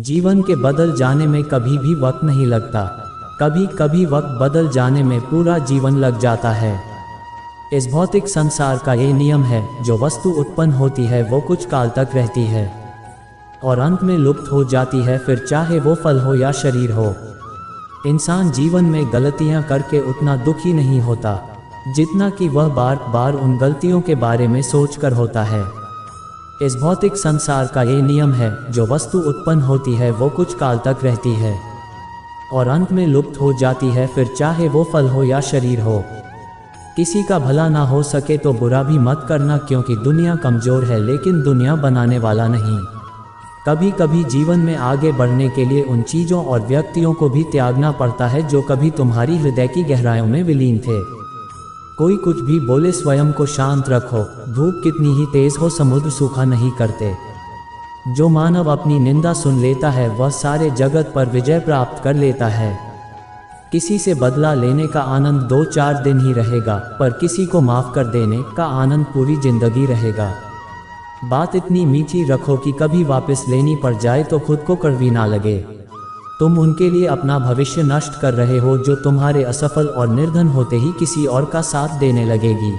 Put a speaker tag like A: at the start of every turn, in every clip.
A: जीवन के बदल जाने में कभी भी वक्त नहीं लगता। कभी कभी वक्त बदल जाने में पूरा जीवन लग जाता है। इस भौतिक संसार का ये नियम है, जो वस्तु उत्पन्न होती है वो कुछ काल तक रहती है और अंत में लुप्त हो जाती है, फिर चाहे वो फल हो या शरीर हो। इंसान जीवन में गलतियां करके उतना दुखी नहीं होता जितना कि वह बार बार उन गलतियों के बारे में सोचकर होता है। इस भौतिक संसार का ये नियम है, जो वस्तु उत्पन्न होती है वो कुछ काल तक रहती है और अंत में लुप्त हो जाती है, फिर चाहे वो फल हो या शरीर हो। किसी का भला ना हो सके तो बुरा भी मत करना, क्योंकि दुनिया कमज़ोर है लेकिन दुनिया बनाने वाला नहीं। कभी कभी जीवन में आगे बढ़ने के लिए उन चीज़ों और व्यक्तियों को भी त्यागना पड़ता है जो कभी तुम्हारी हृदय की गहराइयों में विलीन थे। कोई कुछ भी बोले, स्वयं को शांत रखो। धूप कितनी ही तेज हो, समुद्र सूखा नहीं करते। जो मानव अपनी निंदा सुन लेता है वह सारे जगत पर विजय प्राप्त कर लेता है। किसी से बदला लेने का आनंद 2-4 दिन ही रहेगा, पर किसी को माफ़ कर देने का आनंद पूरी जिंदगी रहेगा। बात इतनी मीठी रखो कि कभी वापस लेनी पड़ जाए तो खुद को कड़वी ना लगे। तुम उनके लिए अपना भविष्य नष्ट कर रहे हो जो तुम्हारे असफल और निर्धन होते ही किसी और का साथ देने लगेगी।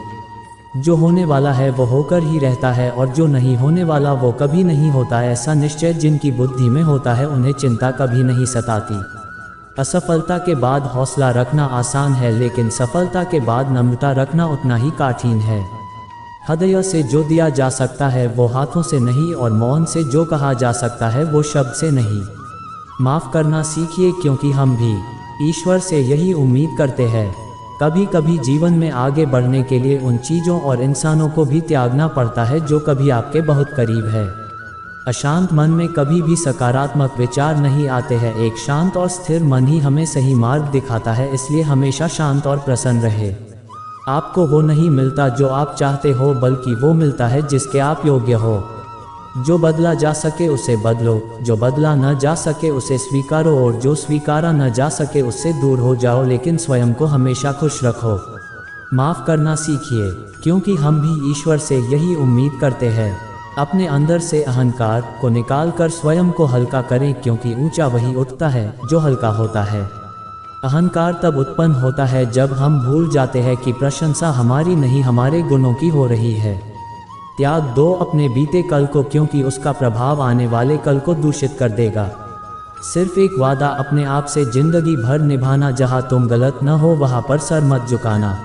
A: जो होने वाला है वो होकर ही रहता है और जो नहीं होने वाला वो कभी नहीं होता। ऐसा निश्चय जिनकी बुद्धि में होता है उन्हें चिंता कभी नहीं सताती। असफलता के बाद हौसला रखना आसान है, लेकिन सफलता के बाद नम्रता रखना उतना ही कठिन है। हृदय से जो दिया जा सकता है वो हाथों से नहीं, और मौन से जो कहा जा सकता है वो शब्द से नहीं। माफ़ करना सीखिए, क्योंकि हम भी ईश्वर से यही उम्मीद करते हैं। कभी कभी जीवन में आगे बढ़ने के लिए उन चीज़ों और इंसानों को भी त्यागना पड़ता है जो कभी आपके बहुत करीब है। अशांत मन में कभी भी सकारात्मक विचार नहीं आते हैं। एक शांत और स्थिर मन ही हमें सही मार्ग दिखाता है, इसलिए हमेशा शांत और प्रसन्न रहे। आपको वो नहीं मिलता जो आप चाहते हो, बल्कि वो मिलता है जिसके आप योग्य हो। जो बदला जा सके उसे बदलो, जो बदला न जा सके उसे स्वीकारो, और जो स्वीकारा न जा सके उससे दूर हो जाओ, लेकिन स्वयं को हमेशा खुश रखो। माफ़ करना सीखिए, क्योंकि हम भी ईश्वर से यही उम्मीद करते हैं। अपने अंदर से अहंकार को निकालकर स्वयं को हल्का करें, क्योंकि ऊंचा वही उठता है जो हल्का होता है। अहंकार तब उत्पन्न होता है जब हम भूल जाते हैं कि प्रशंसा हमारी नहीं हमारे गुणों की हो रही है। त्याग दो अपने बीते कल को, क्योंकि उसका प्रभाव आने वाले कल को दूषित कर देगा। सिर्फ एक वादा अपने आप से जिंदगी भर निभाना, जहां तुम गलत न हो वहां पर सर मत झुकाना।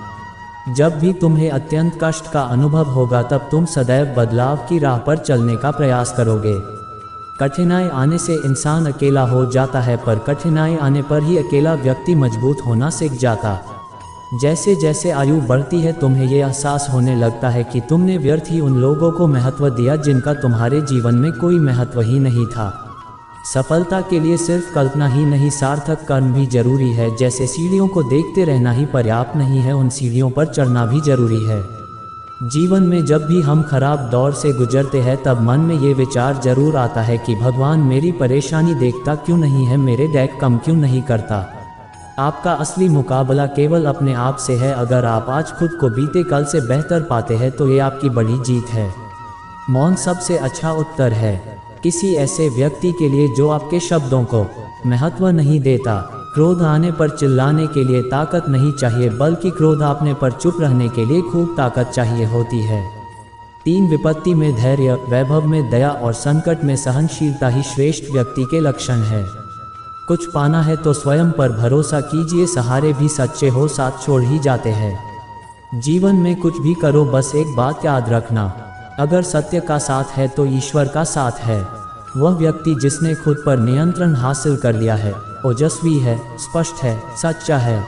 A: जब भी तुम्हें अत्यंत कष्ट का अनुभव होगा तब तुम सदैव बदलाव की राह पर चलने का प्रयास करोगे। कठिनाई आने से इंसान अकेला हो जाता है, पर कठिनाई आने पर ही अकेला व्यक्ति मजबूत होना सीख जाता। जैसे जैसे आयु बढ़ती है तुम्हें ये एहसास होने लगता है कि तुमने व्यर्थ ही उन लोगों को महत्व दिया जिनका तुम्हारे जीवन में कोई महत्व ही नहीं था। सफलता के लिए सिर्फ कल्पना ही नहीं, सार्थक कर्म भी जरूरी है। जैसे सीढ़ियों को देखते रहना ही पर्याप्त नहीं है, उन सीढ़ियों पर चढ़ना भी जरूरी है। जीवन में जब भी हम खराब दौर से गुजरते हैं तब मन में ये विचार जरूर आता है कि भगवान मेरी परेशानी देखता क्यों नहीं है, मेरे दैक कम क्यों नहीं करता। आपका असली मुकाबला केवल अपने आप से है। अगर आप आज खुद को बीते कल से बेहतर पाते हैं तो ये आपकी बड़ी जीत है। मौन सबसे अच्छा उत्तर है किसी ऐसे व्यक्ति के लिए जो आपके शब्दों को महत्व नहीं देता। क्रोध आने पर चिल्लाने के लिए ताकत नहीं चाहिए, बल्कि क्रोध आपने पर चुप रहने के लिए खूब ताकत चाहिए होती है। 3 विपत्ति में धैर्य, वैभव में दया और संकट में सहनशीलता ही श्रेष्ठ व्यक्ति के लक्षण है। कुछ पाना है तो स्वयं पर भरोसा कीजिए, सहारे भी सच्चे हो साथ छोड़ ही जाते हैं। जीवन में कुछ भी करो, बस एक बात याद रखना, अगर सत्य का साथ है तो ईश्वर का साथ है। वह व्यक्ति जिसने खुद पर नियंत्रण हासिल कर लिया है, ओजस्वी है, स्पष्ट है, सच्चा है।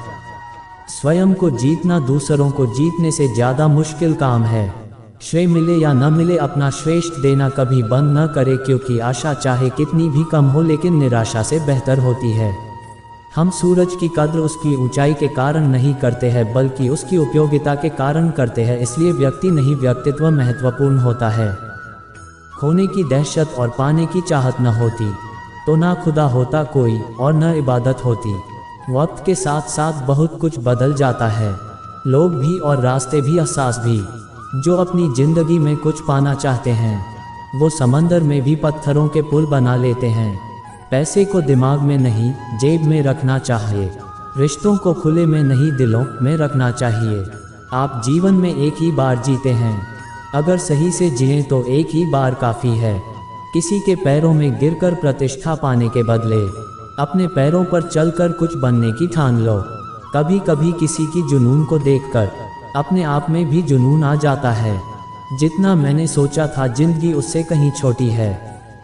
A: स्वयं को जीतना दूसरों को जीतने से ज़्यादा मुश्किल काम है। श्रेय मिले या न मिले, अपना श्रेष्ठ देना कभी बंद न करे, क्योंकि आशा चाहे कितनी भी कम हो लेकिन निराशा से बेहतर होती है। हम सूरज की कद्र उसकी ऊंचाई के कारण नहीं करते हैं, बल्कि उसकी उपयोगिता के कारण करते हैं। इसलिए व्यक्ति नहीं व्यक्तित्व महत्वपूर्ण होता है। खोने की दहशत और पाने की चाहत न होती तो ना खुदा होता कोई और न इबादत होती। वक्त के साथ साथ बहुत कुछ बदल जाता है, लोग भी और रास्ते भी, एहसास भी। जो अपनी जिंदगी में कुछ पाना चाहते हैं वो समंदर में भी पत्थरों के पुल बना लेते हैं। पैसे को दिमाग में नहीं जेब में रखना चाहिए। रिश्तों को खुले में नहीं दिलों में रखना चाहिए। आप जीवन में एक ही बार जीते हैं, अगर सही से जिएं तो एक ही बार काफ़ी है। किसी के पैरों में गिरकर प्रतिष्ठा पाने के बदले अपने पैरों पर चलकर कुछ बनने की ठान लो। कभी कभी किसी की जुनून को देखकर अपने आप में भी जुनून आ जाता है। जितना मैंने सोचा था जिंदगी उससे कहीं छोटी है।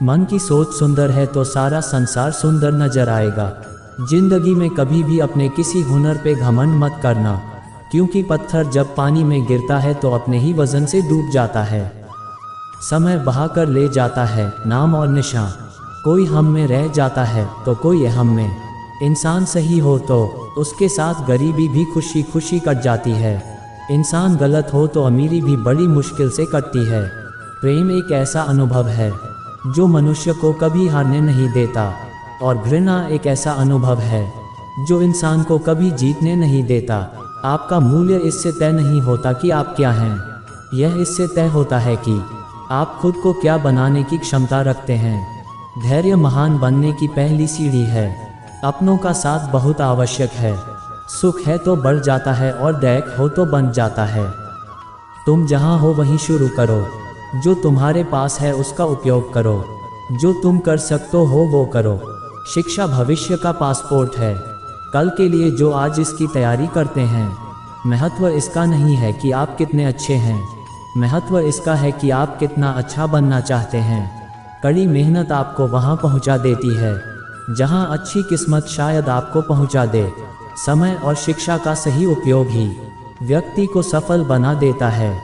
A: मन की सोच सुंदर है तो सारा संसार सुंदर नजर आएगा। जिंदगी में कभी भी अपने किसी हुनर पे घमंड मत करना, क्योंकि पत्थर जब पानी में गिरता है तो अपने ही वजन से डूब जाता है। समय बहाकर ले जाता है नाम और निशान, कोई हम में रह जाता है तो कोई हम में। इंसान सही हो तो उसके साथ गरीबी भी खुशी खुशी कट जाती है। इंसान गलत हो तो अमीरी भी बड़ी मुश्किल से कटती है। प्रेम एक ऐसा अनुभव है जो मनुष्य को कभी हारने नहीं देता, और घृणा एक ऐसा अनुभव है जो इंसान को कभी जीतने नहीं देता। आपका मूल्य इससे तय नहीं होता कि आप क्या हैं, यह इससे तय होता है कि आप खुद को क्या बनाने की क्षमता रखते हैं। धैर्य महान बनने की पहली सीढ़ी है। अपनों का साथ बहुत आवश्यक है। सुख है तो बढ़ जाता है और दैक हो तो बन जाता है। तुम जहां हो वहीं शुरू करो। जो तुम्हारे पास है उसका उपयोग करो। जो तुम कर सकते हो वो करो। शिक्षा भविष्य का पासपोर्ट है, कल के लिए जो आज इसकी तैयारी करते हैं। महत्व इसका नहीं है कि आप कितने अच्छे हैं, महत्व इसका है कि आप कितना अच्छा बनना चाहते हैं। कड़ी मेहनत आपको वहां पहुंचा देती है जहां अच्छी किस्मत शायद आपको पहुंचा दे। समय और शिक्षा का सही उपयोग ही व्यक्ति को सफल बना देता है।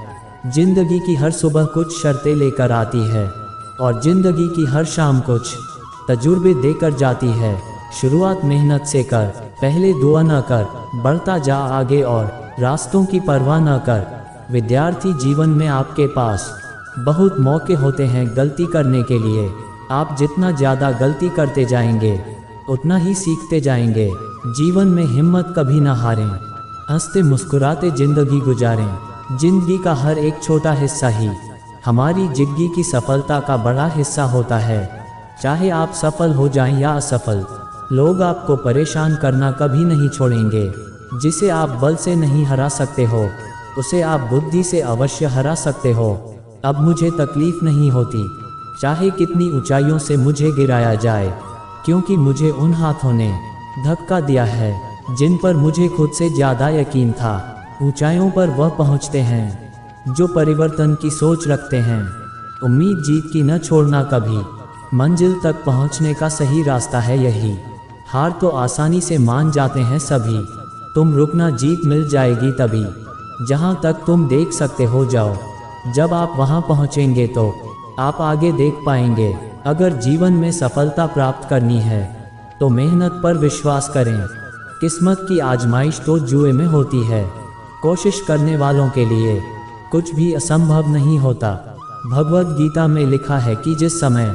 A: जिंदगी की हर सुबह कुछ शर्तें लेकर आती है और जिंदगी की हर शाम कुछ तजुर्बे देकर जाती है। शुरुआत मेहनत से कर, पहले दुआ न कर, बढ़ता जा आगे और रास्तों की परवाह न कर। विद्यार्थी जीवन में आपके पास बहुत मौके होते हैं गलती करने के लिए। आप जितना ज़्यादा गलती करते जाएंगे उतना ही सीखते जाएंगे। जीवन में हिम्मत कभी न हारें, हंसते मुस्कुराते ज़िंदगी गुजारें। जिंदगी का हर एक छोटा हिस्सा ही हमारी जिंदगी की सफलता का बड़ा हिस्सा होता है। चाहे आप सफल हो जाएं या असफल, लोग आपको परेशान करना कभी नहीं छोड़ेंगे। जिसे आप बल से नहीं हरा सकते हो उसे आप बुद्धि से अवश्य हरा सकते हो। अब मुझे तकलीफ नहीं होती चाहे कितनी ऊंचाइयों से मुझे गिराया जाए, क्योंकि मुझे उन हाथों ने धक्का दिया है जिन पर मुझे खुद से ज़्यादा यकीन था। ऊंचाइयों पर वह पहुंचते हैं जो परिवर्तन की सोच रखते हैं। उम्मीद जीत की न छोड़ना कभी, मंजिल तक पहुंचने का सही रास्ता है यही। हार तो आसानी से मान जाते हैं सभी, तुम रुकना जीत मिल जाएगी तभी। जहां तक तुम देख सकते हो जाओ, जब आप वहां पहुंचेंगे तो आप आगे देख पाएंगे। अगर जीवन में सफलता प्राप्त करनी है तो मेहनत पर विश्वास करें। किस्मत की आजमाइश तो जुए में होती है। कोशिश करने वालों के लिए कुछ भी असंभव नहीं होता। भगवद गीता में लिखा है कि जिस समय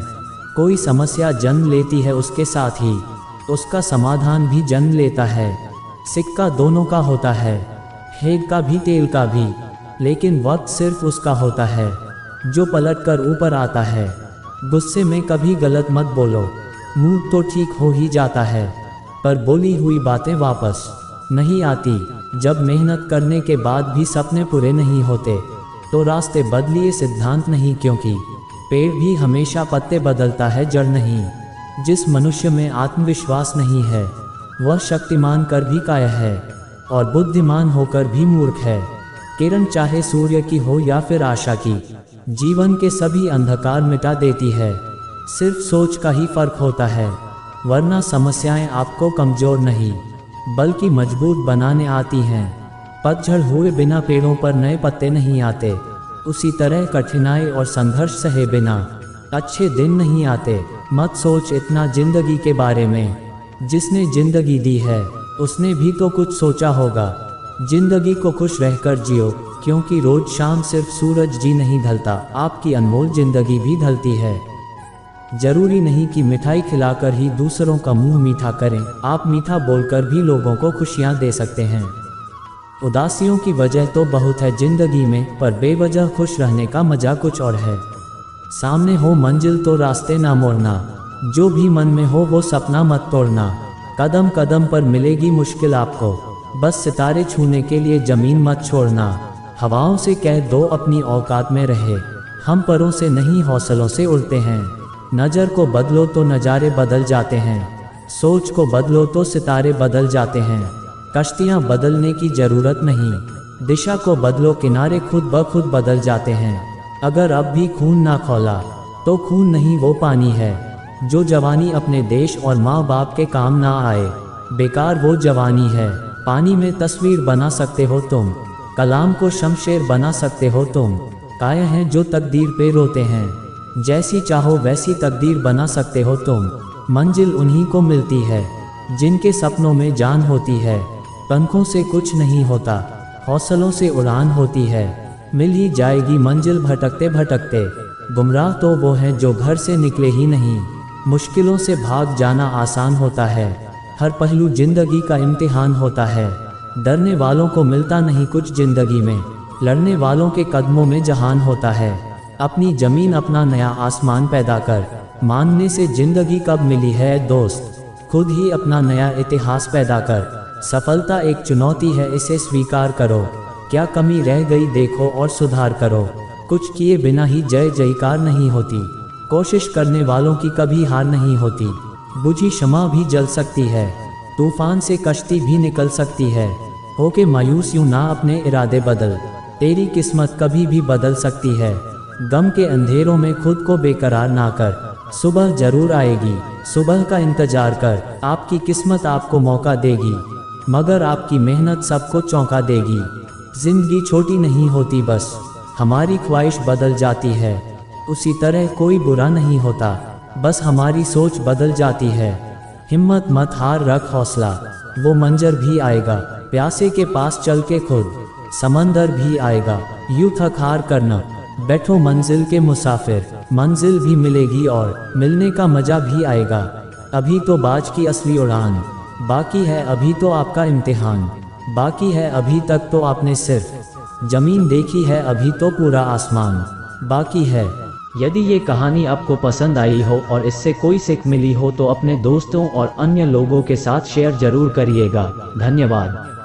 A: कोई समस्या जन्म लेती है उसके साथ ही उसका समाधान भी जन्म लेता है। सिक्का दोनों का होता है, हेड का भी तेल का भी, लेकिन वक्त सिर्फ उसका होता है जो पलट कर ऊपर आता है। गुस्से में कभी गलत मत बोलो, मूड तो ठीक हो ही जाता है पर बोली हुई बातें वापस नहीं आती। जब मेहनत करने के बाद भी सपने पूरे नहीं होते तो रास्ते बदलिए, सिद्धांत नहीं, क्योंकि पेड़ भी हमेशा पत्ते बदलता है, जड़ नहीं। जिस मनुष्य में आत्मविश्वास नहीं है वह शक्तिमान कर भी काया है और बुद्धिमान होकर भी मूर्ख है। किरण चाहे सूर्य की हो या फिर आशा की, जीवन के सभी अंधकार मिटा देती है। सिर्फ सोच का ही फर्क होता है, वरना समस्याएं आपको कमजोर नहीं बल्कि मजबूत बनाने आती हैं। पतझड़ हुए बिना पेड़ों पर नए पत्ते नहीं आते, उसी तरह कठिनाई और संघर्ष सहे बिना अच्छे दिन नहीं आते। मत सोच इतना जिंदगी के बारे में, जिसने जिंदगी दी है उसने भी तो कुछ सोचा होगा। जिंदगी को खुश रहकर जियो, क्योंकि रोज शाम सिर्फ सूरज जी नहीं ढलता, आपकी अनमोल जिंदगी भी ढलती है। जरूरी नहीं कि मिठाई खिलाकर ही दूसरों का मुंह मीठा करें, आप मीठा बोलकर भी लोगों को खुशियां दे सकते हैं। उदासियों की वजह तो बहुत है जिंदगी में, पर बेवजह खुश रहने का मजा कुछ और है। सामने हो मंजिल तो रास्ते ना मोड़ना, जो भी मन में हो वो सपना मत तोड़ना। कदम कदम पर मिलेगी मुश्किल आपको, बस सितारे छूने के लिए जमीन मत छोड़ना। हवाओं से कह दो अपनी औकात में रहे, हम परों से नहीं हौसलों से उड़ते हैं। नज़र को बदलो तो नज़ारे बदल जाते हैं, सोच को बदलो तो सितारे बदल जाते हैं। कश्तियाँ बदलने की ज़रूरत नहीं, दिशा को बदलो किनारे खुद ब खुद बदल जाते हैं। अगर अब भी खून ना खौला तो खून नहीं वो पानी है। जो जवानी अपने देश और माँ बाप के काम ना आए, बेकार वो जवानी है। पानी में तस्वीर बना सकते हो तुम, कलाम को शमशेर बना सकते हो तुम। काया हैं जो तकदीर पे रोते हैं, जैसी चाहो वैसी तकदीर बना सकते हो तुम। मंजिल उन्हीं को मिलती है जिनके सपनों में जान होती है। पंखों से कुछ नहीं होता, हौसलों से उड़ान होती है। मिल ही जाएगी मंजिल भटकते भटकते, गुमराह तो वो हैं जो घर से निकले ही नहीं। मुश्किलों से भाग जाना आसान होता है, हर पहलू जिंदगी का इम्तिहान होता है। डरने वालों को मिलता नहीं कुछ जिंदगी में, लड़ने वालों के कदमों में जहान होता है। अपनी जमीन अपना नया आसमान पैदा कर, मानने से जिंदगी कब मिली है दोस्त। खुद ही अपना नया इतिहास पैदा कर, सफलता एक चुनौती है इसे स्वीकार करो। क्या कमी रह गई देखो और सुधार करो, कुछ किए बिना ही जय जयकार नहीं होती। कोशिश करने वालों की कभी हार नहीं होती, बुझी शमा भी जल सकती है, तूफान से कश्ती भी निकल सकती है। होके मायूस यूं ना अपने इरादे बदल, तेरी किस्मत कभी भी बदल सकती है। गम के अंधेरों में खुद को बेकरार ना कर, सुबह जरूर आएगी, सुबह का इंतजार कर। आपकी किस्मत आपको मौका देगी, मगर आपकी मेहनत सबको चौंका देगी। जिंदगी छोटी नहीं होती, बस हमारी ख्वाहिश बदल जाती है। उसी तरह कोई बुरा नहीं होता, बस हमारी सोच बदल जाती है। हिम्मत मत हार, रख हौसला, वो मंजर भी आएगा। प्यासे के पास चल के खुद समंदर भी आएगा। यूं थक हार करना, बैठो मंजिल के मुसाफिर, मंजिल भी मिलेगी और मिलने का मजा भी आएगा। अभी तो बाज की असली उड़ान, बाकी है अभी तो आपका इम्तिहान। बाकी है अभी तक तो आपने सिर्फ जमीन देखी है, अभी तो पूरा आसमान बाकी है। यदि ये कहानी आपको पसंद आई हो और इससे कोई सीख मिली हो तो अपने दोस्तों और अन्य लोगों के साथ शेयर जरूर करिएगा। धन्यवाद।